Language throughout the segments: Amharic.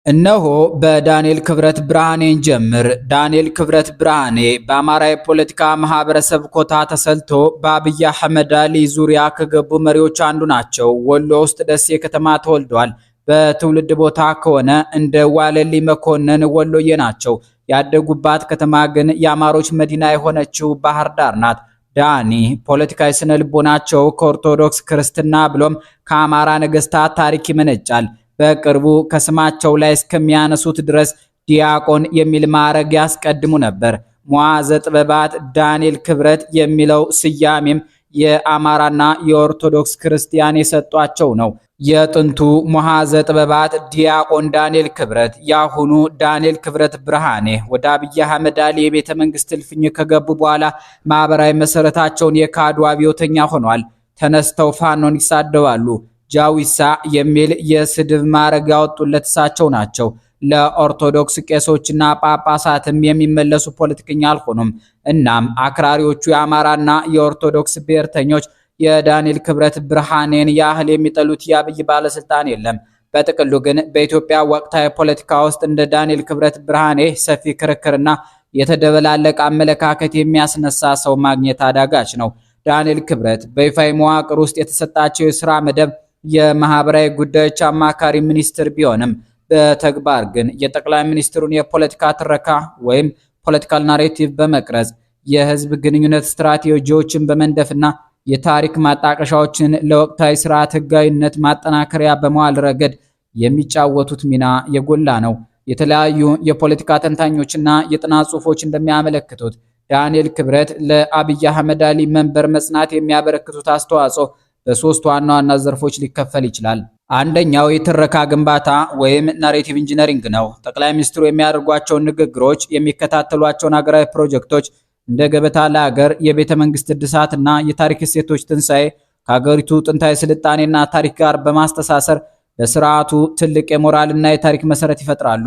እነሆ በዳንኤል ክብረት ብርሃኔን ጀምር። ዳንኤል ክብረት ብርሃኔ በአማራ የፖለቲካ ማህበረሰብ ኮታ ተሰልቶ በአብይ አህመድ አሊ ዙሪያ ከገቡ መሪዎች አንዱ ናቸው። ወሎ ውስጥ ደሴ ከተማ ተወልዷል። በትውልድ ቦታ ከሆነ እንደ ዋለሊ መኮንን ወሎዬ ናቸው። ያደጉባት ከተማ ግን የአማሮች መዲና የሆነችው ባህር ዳር ናት። ዳኒ ፖለቲካዊ ስነ ልቦናቸው ከኦርቶዶክስ ክርስትና ብሎም ከአማራ ነገስታት ታሪክ ይመነጫል። በቅርቡ ከስማቸው ላይ እስከሚያነሱት ድረስ ዲያቆን የሚል ማዕረግ ያስቀድሙ ነበር። ሙዓዘ ጥበባት ዳንኤል ክብረት የሚለው ስያሜም የአማራና የኦርቶዶክስ ክርስቲያን የሰጧቸው ነው። የጥንቱ ሙዓዘ ጥበባት ዲያቆን ዳንኤል ክብረት፣ ያሁኑ ዳንኤል ክብረት ብርሃኔ ወደ አብይ አህመድ አሊ የቤተ መንግስት እልፍኝ ከገቡ በኋላ ማህበራዊ መሰረታቸውን የካዱ አብዮተኛ ሆኗል። ተነስተው ፋኖን ይሳደባሉ። ጃዊሳ የሚል የስድብ ማዕረግ ያወጡለት እሳቸው ናቸው። ለኦርቶዶክስ ቄሶችና ጳጳሳትም የሚመለሱ ፖለቲከኛ አልሆኑም። እናም አክራሪዎቹ የአማራና የኦርቶዶክስ ብሔርተኞች የዳንኤል ክብረት ብርሃኔን ያህል የሚጠሉት የአብይ ባለስልጣን የለም። በጥቅሉ ግን በኢትዮጵያ ወቅታዊ ፖለቲካ ውስጥ እንደ ዳንኤል ክብረት ብርሃኔ ሰፊ ክርክርና የተደበላለቀ አመለካከት የሚያስነሳ ሰው ማግኘት አዳጋች ነው። ዳንኤል ክብረት በይፋዊ መዋቅር ውስጥ የተሰጣቸው የስራ መደብ የማህበራዊ ጉዳዮች አማካሪ ሚኒስትር ቢሆንም በተግባር ግን የጠቅላይ ሚኒስትሩን የፖለቲካ ትረካ ወይም ፖለቲካል ናሬቲቭ በመቅረጽ የህዝብ ግንኙነት ስትራቴጂዎችን በመንደፍና የታሪክ ማጣቀሻዎችን ለወቅታዊ ስርዓት ህጋዊነት ማጠናከሪያ በመዋል ረገድ የሚጫወቱት ሚና የጎላ ነው። የተለያዩ የፖለቲካ ተንታኞችና የጥናት ጽሑፎች እንደሚያመለክቱት ዳንኤል ክብረት ለአብይ አህመድ አሊ መንበር መጽናት የሚያበረክቱት አስተዋጽኦ በሶስት ዋና ዋና ዘርፎች ሊከፈል ይችላል። አንደኛው የትረካ ግንባታ ወይም ናሬቲቭ ኢንጂነሪንግ ነው። ጠቅላይ ሚኒስትሩ የሚያደርጓቸውን ንግግሮች፣ የሚከታተሏቸውን ሀገራዊ ፕሮጀክቶች እንደ ገበታ ለሀገር፣ የቤተ መንግስት እድሳትና የታሪክ እሴቶች ትንሣኤ ከሀገሪቱ ጥንታዊ ስልጣኔና ታሪክ ጋር በማስተሳሰር በስርዓቱ ትልቅ የሞራልና የታሪክ መሰረት ይፈጥራሉ።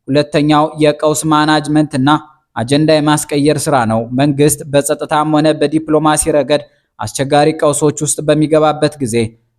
ሁለተኛው የቀውስ ማናጅመንትና አጀንዳ የማስቀየር ስራ ነው። መንግስት በጸጥታም ሆነ በዲፕሎማሲ ረገድ አስቸጋሪ ቀውሶች ውስጥ በሚገባበት ጊዜ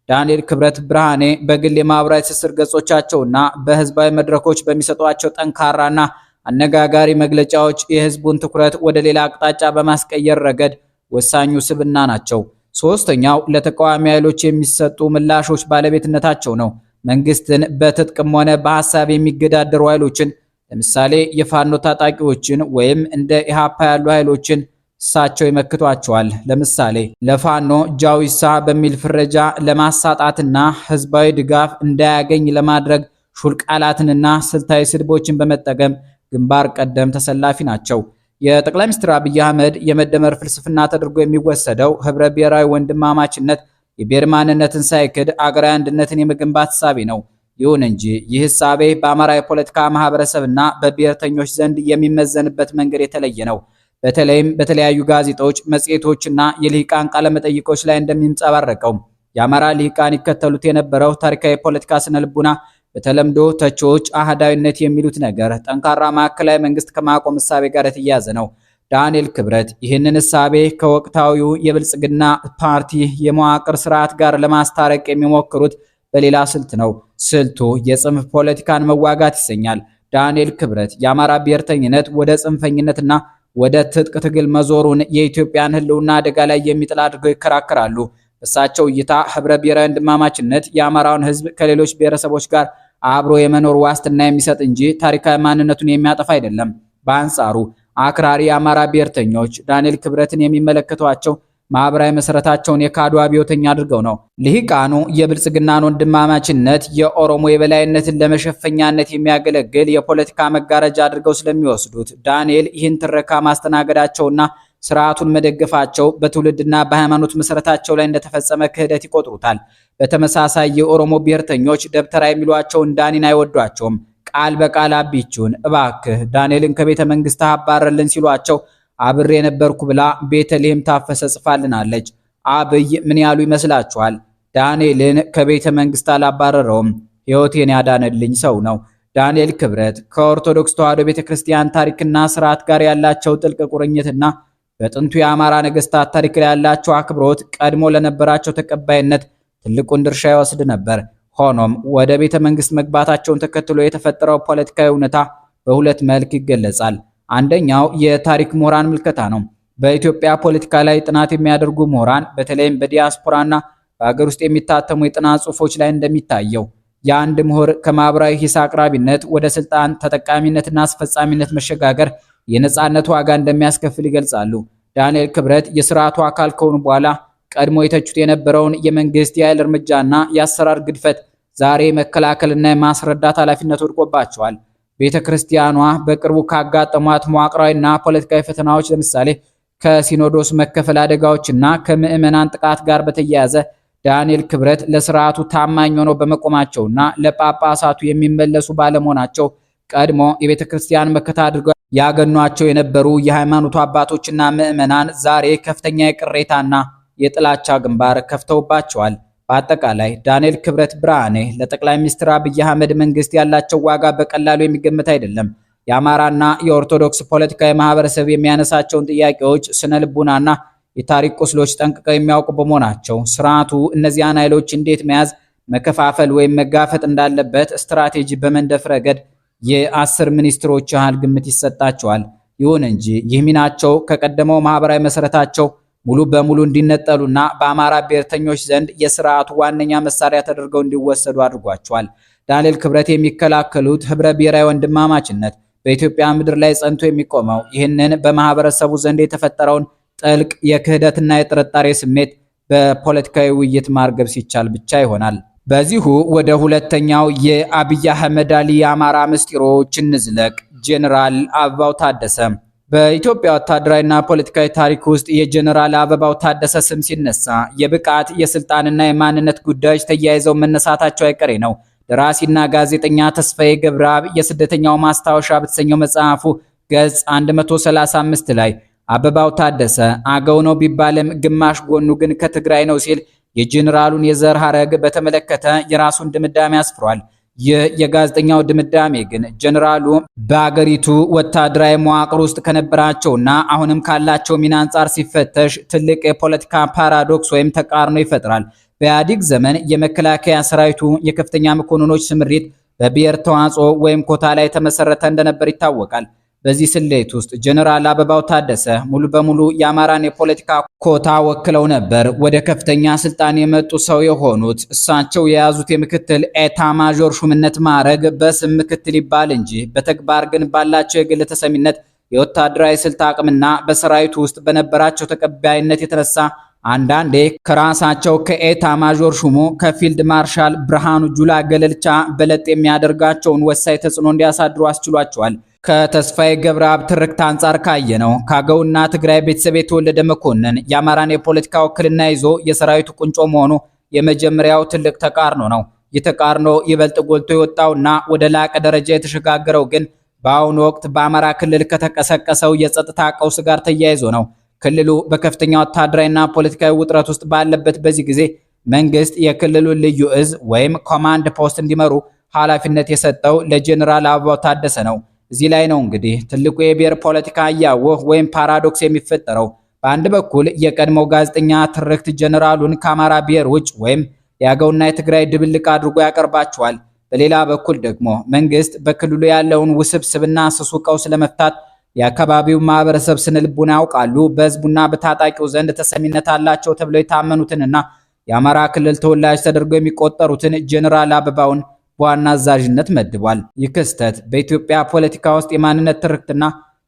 ዳንኤል ክብረት ብርሃኔ በግል የማህበራዊ ትስስር ገጾቻቸውና በህዝባዊ መድረኮች በሚሰጧቸው ጠንካራና አነጋጋሪ መግለጫዎች የህዝቡን ትኩረት ወደ ሌላ አቅጣጫ በማስቀየር ረገድ ወሳኙ ስብዕና ናቸው። ሶስተኛው ለተቃዋሚ ኃይሎች የሚሰጡ ምላሾች ባለቤትነታቸው ነው። መንግስትን በትጥቅም ሆነ በሐሳብ የሚገዳደሩ ኃይሎችን ለምሳሌ የፋኖ ታጣቂዎችን ወይም እንደ ኢሃፓ ያሉ ኃይሎችን እሳቸው ይመክቷቸዋል። ለምሳሌ ለፋኖ ጃዊሳ በሚል ፍረጃ ለማሳጣትና ህዝባዊ ድጋፍ እንዳያገኝ ለማድረግ ሹል ቃላትንና ስልታዊ ስድቦችን በመጠቀም ግንባር ቀደም ተሰላፊ ናቸው። የጠቅላይ ሚኒስትር አብይ አህመድ የመደመር ፍልስፍና ተደርጎ የሚወሰደው ህብረ ብሔራዊ ወንድማማችነት የብሔር ማንነትን ሳይክድ አገራዊ አንድነትን የመገንባት እሳቤ ነው። ይሁን እንጂ ይህ እሳቤ በአማራ የፖለቲካ ማህበረሰብና በብሔርተኞች ዘንድ የሚመዘንበት መንገድ የተለየ ነው። በተለይም በተለያዩ ጋዜጦች፣ መጽሔቶችና የልሂቃን ቃለመጠይቆች ላይ እንደሚንጸባረቀው የአማራ ልሂቃን ይከተሉት የነበረው ታሪካዊ የፖለቲካ ስነልቡና በተለምዶ ተቺዎች አህዳዊነት የሚሉት ነገር ጠንካራ ማዕከላዊ መንግስት ከማቆም እሳቤ ጋር የተያያዘ ነው። ዳንኤል ክብረት ይህንን እሳቤ ከወቅታዊው የብልጽግና ፓርቲ የመዋቅር ስርዓት ጋር ለማስታረቅ የሚሞክሩት በሌላ ስልት ነው። ስልቱ የጽንፍ ፖለቲካን መዋጋት ይሰኛል። ዳንኤል ክብረት የአማራ ብሔርተኝነት ወደ ጽንፈኝነትና ወደ ትጥቅ ትግል መዞሩን የኢትዮጵያን ህልውና አደጋ ላይ የሚጥል አድርገው ይከራከራሉ። እሳቸው እይታ ህብረ ብሔራዊ ወንድማማችነት የአማራውን ህዝብ ከሌሎች ብሔረሰቦች ጋር አብሮ የመኖር ዋስትና የሚሰጥ እንጂ ታሪካዊ ማንነቱን የሚያጠፋ አይደለም። በአንጻሩ አክራሪ የአማራ ብሔርተኞች ዳንኤል ክብረትን የሚመለከቷቸው ማህበራዊ መሰረታቸውን የካዱ አብዮተኛ አድርገው ነው። ልሂቃኑ የብልጽግናን ወንድማማችነት የኦሮሞ የበላይነትን ለመሸፈኛነት የሚያገለግል የፖለቲካ መጋረጃ አድርገው ስለሚወስዱት ዳንኤል ይህን ትረካ ማስተናገዳቸውና ስርዓቱን መደገፋቸው በትውልድና በሃይማኖት መሰረታቸው ላይ እንደተፈጸመ ክህደት ይቆጥሩታል። በተመሳሳይ የኦሮሞ ብሔርተኞች ደብተራ የሚሏቸውን ዳኒን አይወዷቸውም። ቃል በቃል አቢቹን እባክህ ዳንኤልን ከቤተ መንግስት አባረልን ሲሏቸው አብሬ የነበርኩ ብላ ቤተልሔም ታፈሰ ጽፋልናለች። አብይ ምን ያሉ ይመስላችኋል? ዳንኤልን ከቤተ መንግስት አላባረረውም፣ ሕይወቴን ያዳነልኝ ሰው ነው። ዳንኤል ክብረት ከኦርቶዶክስ ተዋሕዶ ቤተክርስቲያን ታሪክና ስርዓት ጋር ያላቸው ጥልቅ ቁርኝትና በጥንቱ የአማራ ነገስታት ታሪክ ላይ ያላቸው አክብሮት ቀድሞ ለነበራቸው ተቀባይነት ትልቁን ድርሻ ይወስድ ነበር። ሆኖም ወደ ቤተ መንግስት መግባታቸውን ተከትሎ የተፈጠረው ፖለቲካዊ እውነታ በሁለት መልክ ይገለጻል። አንደኛው የታሪክ ምሁራን ምልከታ ነው። በኢትዮጵያ ፖለቲካ ላይ ጥናት የሚያደርጉ ምሁራን በተለይም በዲያስፖራና በሀገር ውስጥ የሚታተሙ የጥናት ጽሑፎች ላይ እንደሚታየው የአንድ ምሁር ከማህበራዊ ሂስ አቅራቢነት ወደ ስልጣን ተጠቃሚነትና አስፈጻሚነት መሸጋገር የነጻነት ዋጋ እንደሚያስከፍል ይገልጻሉ። ዳንኤል ክብረት የስርዓቱ አካል ከሆኑ በኋላ ቀድሞ የተቹት የነበረውን የመንግስት የኃይል እርምጃና የአሰራር ግድፈት ዛሬ መከላከልና የማስረዳት ኃላፊነት ወድቆባቸዋል። ቤተ ክርስቲያኗ በቅርቡ ካጋጠሟት መዋቅራዊና ፖለቲካዊ ፈተናዎች ለምሳሌ ከሲኖዶስ መከፈል አደጋዎችና ከምዕመናን ጥቃት ጋር በተያያዘ ዳንኤል ክብረት ለስርዓቱ ታማኝ ሆነው በመቆማቸውና ለጳጳሳቱ የሚመለሱ ባለመሆናቸው ቀድሞ የቤተ ክርስቲያን መከታ አድርገው ያገኗቸው የነበሩ የሃይማኖቱ አባቶችና ምዕመናን ዛሬ ከፍተኛ የቅሬታና የጥላቻ ግንባር ከፍተውባቸዋል። በአጠቃላይ ዳንኤል ክብረት ብርሃኔ ለጠቅላይ ሚኒስትር አብይ አህመድ መንግስት ያላቸው ዋጋ በቀላሉ የሚገመት አይደለም። የአማራና የኦርቶዶክስ ፖለቲካዊ ማህበረሰብ የሚያነሳቸውን ጥያቄዎች፣ ስነ ልቡናና የታሪክ ቁስሎች ጠንቅቀው የሚያውቁ በመሆናቸው ስርዓቱ እነዚያን ኃይሎች እንዴት መያዝ፣ መከፋፈል ወይም መጋፈጥ እንዳለበት ስትራቴጂ በመንደፍ ረገድ የ10 ሚኒስትሮች ያህል ግምት ይሰጣቸዋል። ይሁን እንጂ ይህ ሚናቸው ከቀደመው ማህበራዊ መሰረታቸው ሙሉ በሙሉ እንዲነጠሉና በአማራ ብሔርተኞች ዘንድ የስርዓቱ ዋነኛ መሳሪያ ተደርገው እንዲወሰዱ አድርጓቸዋል። ዳንኤል ክብረት የሚከላከሉት ህብረ ብሔራዊ ወንድማማችነት በኢትዮጵያ ምድር ላይ ጸንቶ የሚቆመው ይህንን በማህበረሰቡ ዘንድ የተፈጠረውን ጥልቅ የክህደትና የጥርጣሬ ስሜት በፖለቲካዊ ውይይት ማርገብ ሲቻል ብቻ ይሆናል። በዚሁ ወደ ሁለተኛው የአብይ አህመድ አሊ የአማራ ምስጢሮች እንዝለቅ። ጄኔራል አበባው ታደሰ። በኢትዮጵያ ወታደራዊና ፖለቲካዊ ታሪክ ውስጥ የጄኔራል አበባው ታደሰ ስም ሲነሳ የብቃት የስልጣንና የማንነት ጉዳዮች ተያይዘው መነሳታቸው አይቀሬ ነው። ደራሲና ጋዜጠኛ ተስፋዬ ገብረአብ የስደተኛው ማስታወሻ በተሰኘው መጽሐፉ ገጽ 135 ላይ አበባው ታደሰ አገው ነው ቢባልም ግማሽ ጎኑ ግን ከትግራይ ነው ሲል የጄኔራሉን የዘር ሐረግ በተመለከተ የራሱን ድምዳሜ አስፍሯል። ይህ የጋዜጠኛው ድምዳሜ ግን ጄኔራሉ በአገሪቱ ወታደራዊ መዋቅር ውስጥ ከነበራቸውና አሁንም ካላቸው ሚና አንጻር ሲፈተሽ ትልቅ የፖለቲካ ፓራዶክስ ወይም ተቃርኖ ይፈጥራል። በኢህአዴግ ዘመን የመከላከያ ሰራዊቱ የከፍተኛ መኮንኖች ስምሪት በብሔር ተዋጽኦ ወይም ኮታ ላይ የተመሰረተ እንደነበር ይታወቃል። በዚህ ስሌት ውስጥ ጄኔራል አበባው ታደሰ ሙሉ በሙሉ የአማራን የፖለቲካ ኮታ ወክለው ነበር ወደ ከፍተኛ ስልጣን የመጡ ሰው የሆኑት። እሳቸው የያዙት የምክትል ኤታ ማዦር ሹምነት ማዕረግ በስም ምክትል ይባል እንጂ በተግባር ግን ባላቸው የግል ተሰሚነት፣ የወታደራዊ ስልት አቅምና በሰራዊቱ ውስጥ በነበራቸው ተቀባይነት የተነሳ አንዳንዴ ከራሳቸው ከኤታ ማዦር ሹሙ ከፊልድ ማርሻል ብርሃኑ ጁላ ገለልቻ በለጥ የሚያደርጋቸውን ወሳኝ ተጽዕኖ እንዲያሳድሩ አስችሏቸዋል። ከተስፋዬ ገብረአብ ትርክት አንጻር ካየነው ከአገውና ትግራይ ቤተሰብ የተወለደ መኮንን የአማራን የፖለቲካ ውክልና ይዞ የሰራዊቱ ቁንጮ መሆኑ የመጀመሪያው ትልቅ ተቃርኖ ነው። ይህ ተቃርኖ ይበልጥ ጎልቶ የወጣውና ወደ ላቀ ደረጃ የተሸጋገረው ግን በአሁኑ ወቅት በአማራ ክልል ከተቀሰቀሰው የጸጥታ ቀውስ ጋር ተያይዞ ነው። ክልሉ በከፍተኛ ወታደራዊና ፖለቲካዊ ውጥረት ውስጥ ባለበት በዚህ ጊዜ መንግስት የክልሉን ልዩ እዝ ወይም ኮማንድ ፖስት እንዲመሩ ኃላፊነት የሰጠው ለጄኔራል አበባው ታደሰ ነው። እዚህ ላይ ነው እንግዲህ ትልቁ የብሔር ፖለቲካ አያወህ ወይም ፓራዶክስ የሚፈጠረው። በአንድ በኩል የቀድሞው ጋዜጠኛ ትርክት ጄኔራሉን ከአማራ ብሔር ውጭ ወይም የአገውና የትግራይ ድብልቅ አድርጎ ያቀርባቸዋል። በሌላ በኩል ደግሞ መንግስት በክልሉ ያለውን ውስብስብና ስሱ ቀውስ ለመፍታት የአካባቢው ማህበረሰብ ስነልቦና ያውቃሉ፣ በህዝቡና በታጣቂው ዘንድ ተሰሚነት አላቸው ተብለው የታመኑትንና የአማራ ክልል ተወላጅ ተደርገው የሚቆጠሩትን ጄኔራል አበባውን በዋና አዛዥነት መድቧል። ይህ ክስተት በኢትዮጵያ ፖለቲካ ውስጥ የማንነት ትርክትና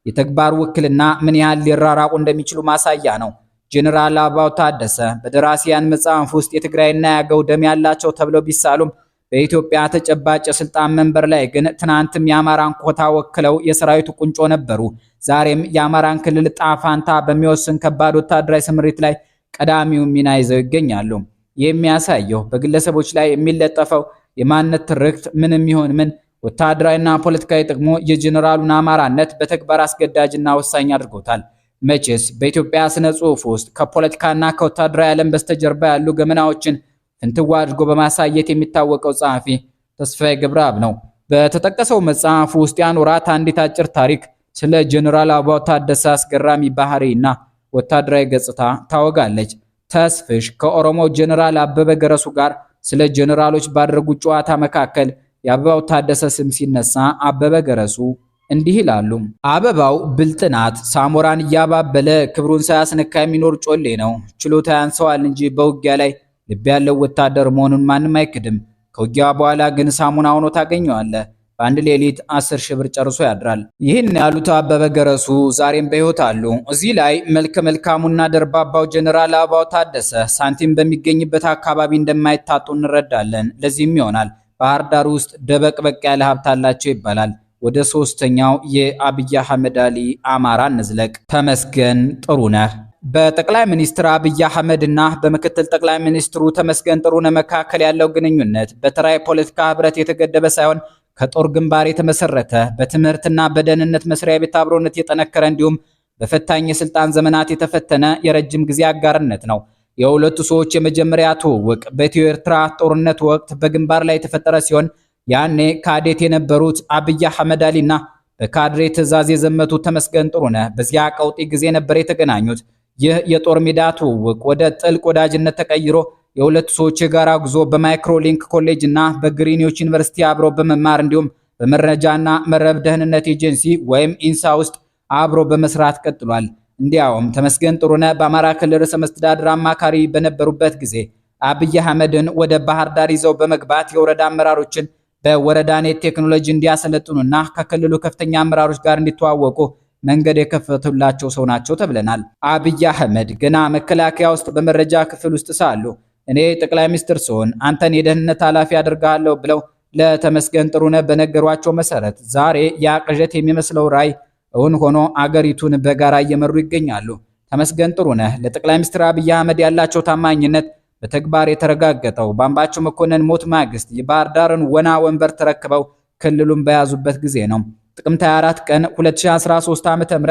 የተግባር ውክልና ምን ያህል ሊራራቁ እንደሚችሉ ማሳያ ነው። ጄኔራል አበባው ታደሰ በደራሲያን መጽሐፍ ውስጥ የትግራይና የአገው ደም ያላቸው ተብለው ቢሳሉም በኢትዮጵያ ተጨባጭ የስልጣን መንበር ላይ ግን ትናንትም የአማራን ኮታ ወክለው የሰራዊቱ ቁንጮ ነበሩ። ዛሬም የአማራን ክልል ጣፋንታ በሚወስን ከባድ ወታደራዊ ስምሪት ላይ ቀዳሚው ሚና ይዘው ይገኛሉ። የሚያሳየው በግለሰቦች ላይ የሚለጠፈው የማንነት ትርክት ምንም ይሁን ምን ወታደራዊና ፖለቲካዊ ጥቅሙ የጄኔራሉን አማራነት በተግባር አስገዳጅና ወሳኝ አድርጎታል። መቼስ በኢትዮጵያ ስነ ጽሑፍ ውስጥ ከፖለቲካና ከወታደራዊ ዓለም በስተጀርባ ያሉ ገመናዎችን ፍንትዋ አድርጎ በማሳየት የሚታወቀው ጸሐፊ ተስፋዬ ገብረአብ ነው። በተጠቀሰው መጽሐፍ ውስጥ ያኖራት አንዲት አጭር ታሪክ ስለ ጄኔራል አበባው ታደሰ አስገራሚ ባህሪና ወታደራዊ ገጽታ ታወጋለች። ተስፍሽ ከኦሮሞ ጄኔራል አበበ ገረሱ ጋር ስለ ጀነራሎች ባደረጉት ጨዋታ መካከል የአበባው ታደሰ ስም ሲነሳ አበበ ገረሱ እንዲህ ይላሉ። አበባው ብልጥ ናት። ሳሞራን እያባበለ ክብሩን ሳያስነካ የሚኖር ጮሌ ነው። ችሎታ ያንሰዋል እንጂ በውጊያ ላይ ልብ ያለው ወታደር መሆኑን ማንም አይክድም። ከውጊያ በኋላ ግን ሳሙና ሆኖ ታገኘዋለህ። በአንድ ሌሊት 10 ሺህ ብር ጨርሶ ያድራል። ይህን ያሉት አበበ ገረሱ ዛሬም በሕይወት አሉ። እዚህ ላይ መልከ መልካሙና ደርባባው ጀነራል አበባው ታደሰ ሳንቲም በሚገኝበት አካባቢ እንደማይታጡ እንረዳለን። ለዚህም ይሆናል ባህር ዳር ውስጥ ደበቅበቅ ያለ ሀብት አላቸው ይባላል። ወደ ሶስተኛው የአብይ አህመድ አሊ አማራ እንዝለቅ። ተመስገን ጥሩነህ በጠቅላይ ሚኒስትር አብይ አህመድ እና በምክትል ጠቅላይ ሚኒስትሩ ተመስገን ጥሩነህ መካከል ያለው ግንኙነት በተራ የፖለቲካ ህብረት የተገደበ ሳይሆን ከጦር ግንባር የተመሰረተ በትምህርትና በደህንነት መስሪያ ቤት አብሮነት የጠነከረ እንዲሁም በፈታኝ የስልጣን ዘመናት የተፈተነ የረጅም ጊዜ አጋርነት ነው። የሁለቱ ሰዎች የመጀመሪያ ትውውቅ በኢትዮ ኤርትራ ጦርነት ወቅት በግንባር ላይ የተፈጠረ ሲሆን ያኔ ካዴት የነበሩት አብይ አህመድ አሊና በካድሬ ትዕዛዝ የዘመቱት ተመስገን ጥሩነህ በዚያ ቀውጢ ጊዜ ነበር የተገናኙት። ይህ የጦር ሜዳ ትውውቅ ወደ ጥልቅ ወዳጅነት ተቀይሮ የሁለቱ ሰዎች የጋራ ጉዞ በማይክሮሊንክ ኮሌጅ እና በግሪንዊች ዩኒቨርሲቲ አብሮ በመማር እንዲሁም በመረጃና መረብ ደህንነት ኤጀንሲ ወይም ኢንሳ ውስጥ አብሮ በመስራት ቀጥሏል። እንዲያውም ተመስገን ጥሩነህ በአማራ ክልል ርዕሰ መስተዳድር አማካሪ በነበሩበት ጊዜ አብይ አህመድን ወደ ባህር ዳር ይዘው በመግባት የወረዳ አመራሮችን በወረዳ ኔት ቴክኖሎጂ እንዲያሰለጥኑና ከክልሉ ከፍተኛ አመራሮች ጋር እንዲተዋወቁ መንገድ የከፈቱላቸው ሰው ናቸው ተብለናል። አብይ አህመድ ገና መከላከያ ውስጥ በመረጃ ክፍል ውስጥ ሳሉ እኔ ጠቅላይ ሚኒስትር ስሆን አንተን የደህንነት ኃላፊ አድርጋለሁ ብለው ለተመስገን ጥሩነህ በነገሯቸው መሰረት ዛሬ ያ ቅዠት የሚመስለው ራዕይ እውን ሆኖ አገሪቱን በጋራ እየመሩ ይገኛሉ። ተመስገን ጥሩነህ ለጠቅላይ ሚኒስትር አብይ አህመድ ያላቸው ታማኝነት በተግባር የተረጋገጠው በአምባቸው መኮንን ሞት ማግስት የባህር ዳርን ወና ወንበር ተረክበው ክልሉን በያዙበት ጊዜ ነው። ጥቅምት 24 ቀን 2013 ዓ.ም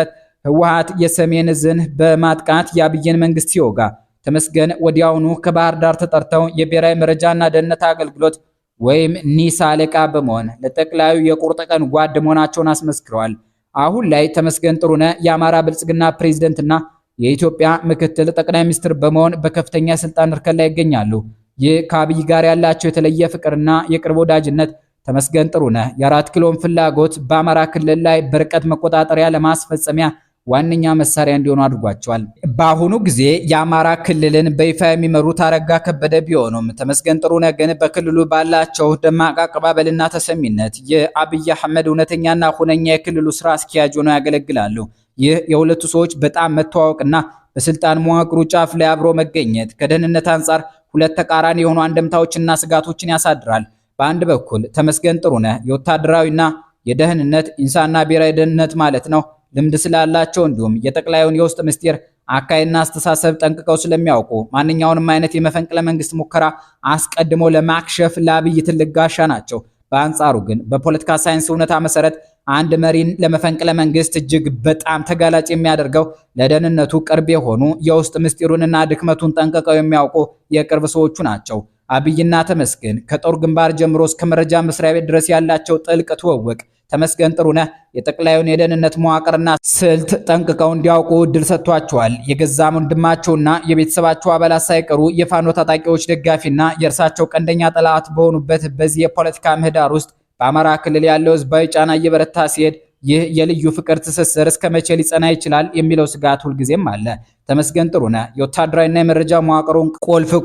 ህወሓት የሰሜን ዕዝን በማጥቃት የአብይን መንግስት ሲወጋ ተመስገን ወዲያውኑ ከባህር ዳር ተጠርተው የብሔራዊ መረጃና ደህንነት አገልግሎት ወይም ኒሳ አለቃ በመሆን ለጠቅላዩ የቁርጥ ቀን ጓድ መሆናቸውን አስመስክረዋል። አሁን ላይ ተመስገን ጥሩነህ የአማራ ብልጽግና ፕሬዝደንትና የኢትዮጵያ ምክትል ጠቅላይ ሚኒስትር በመሆን በከፍተኛ ስልጣን እርከን ላይ ይገኛሉ። ይህ ከአብይ ጋር ያላቸው የተለየ ፍቅርና የቅርብ ወዳጅነት ተመስገን ጥሩነህ የአራት ኪሎን ፍላጎት በአማራ ክልል ላይ በርቀት መቆጣጠሪያ ለማስፈጸሚያ ዋነኛ መሳሪያ እንዲሆኑ አድርጓቸዋል። በአሁኑ ጊዜ የአማራ ክልልን በይፋ የሚመሩት አረጋ ከበደ ቢሆኑም ተመስገን ጥሩነህ ግን በክልሉ ባላቸው ደማቅ አቀባበልና ተሰሚነት የአብይ አህመድ እውነተኛና ሁነኛ የክልሉ ስራ አስኪያጅ ሆነው ያገለግላሉ። ይህ የሁለቱ ሰዎች በጣም መተዋወቅና በስልጣን መዋቅሩ ጫፍ ላይ አብሮ መገኘት ከደህንነት አንጻር ሁለት ተቃራኒ የሆኑ አንድምታዎችና ስጋቶችን ያሳድራል። በአንድ በኩል ተመስገን ጥሩነህ የወታደራዊና የደህንነት ኢንሳና ብሔራዊ ደህንነት ማለት ነው ልምድ ስላላቸው እንዲሁም የጠቅላዩን የውስጥ ምስጢር አካይና አስተሳሰብ ጠንቅቀው ስለሚያውቁ ማንኛውንም አይነት የመፈንቅለ መንግስት ሙከራ አስቀድሞ ለማክሸፍ ለአብይ ትልቅ ጋሻ ናቸው። በአንጻሩ ግን በፖለቲካ ሳይንስ እውነታ መሰረት አንድ መሪን ለመፈንቅለ መንግስት እጅግ በጣም ተጋላጭ የሚያደርገው ለደህንነቱ ቅርብ የሆኑ የውስጥ ምስጢሩንና ድክመቱን ጠንቅቀው የሚያውቁ የቅርብ ሰዎቹ ናቸው። አብይና ተመስገን ከጦር ግንባር ጀምሮ እስከ መረጃ መስሪያ ቤት ድረስ ያላቸው ጥልቅ ትውውቅ ተመስገን ጥሩነህ የጠቅላዩን የደህንነት መዋቅርና ስልት ጠንቅቀው እንዲያውቁ እድል ሰጥቷቸዋል። የገዛ ወንድማቸውና የቤተሰባቸው አባላት ሳይቀሩ የፋኖ ታጣቂዎች ደጋፊና የእርሳቸው ቀንደኛ ጠላት በሆኑበት በዚህ የፖለቲካ ምህዳር ውስጥ በአማራ ክልል ያለው ህዝባዊ ጫና እየበረታ ሲሄድ ይህ የልዩ ፍቅር ትስስር እስከ መቼ ሊጸና ይችላል የሚለው ስጋት ሁልጊዜም አለ። ተመስገን ጥሩነህ የወታደራዊና የመረጃ መዋቅሩን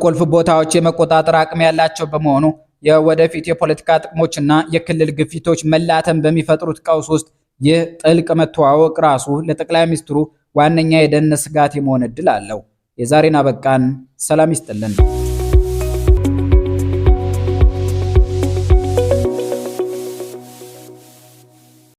ቁልፍ ቦታዎች የመቆጣጠር አቅም ያላቸው በመሆኑ የወደፊት የፖለቲካ ጥቅሞችና የክልል ግፊቶች መላተም በሚፈጥሩት ቀውስ ውስጥ ይህ ጥልቅ መተዋወቅ ራሱ ለጠቅላይ ሚኒስትሩ ዋነኛ የደህንነት ስጋት የመሆን እድል አለው። የዛሬን አበቃን። ሰላም ይስጥልን።